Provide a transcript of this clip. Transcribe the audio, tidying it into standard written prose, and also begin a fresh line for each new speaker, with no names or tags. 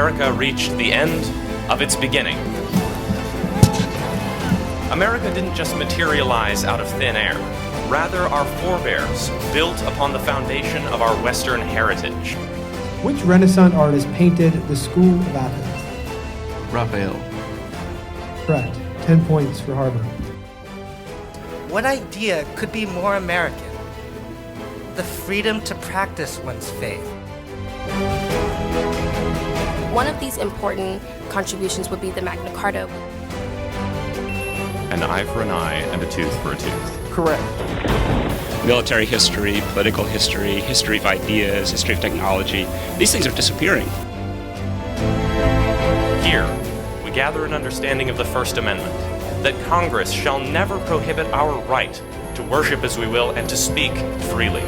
America reached the end of its beginning. America didn't just materialize out of thin air. Rather, our forebears built upon the foundation of our Western heritage.
Which Renaissance artist painted the School of Athens?
Raphael.
Correct. 10 points for Harvard.
What idea could be more American? The freedom to practice one's faith.
One of these important contributions would be the Magna Carta.
An eye for an eye and a tooth for a tooth.
Correct.
Military history, political history, history of ideas, history of technology. These things are disappearing.
Here, we gather an understanding of the First Amendment, that Congress shall never prohibit our right to worship as we will and to speak freely.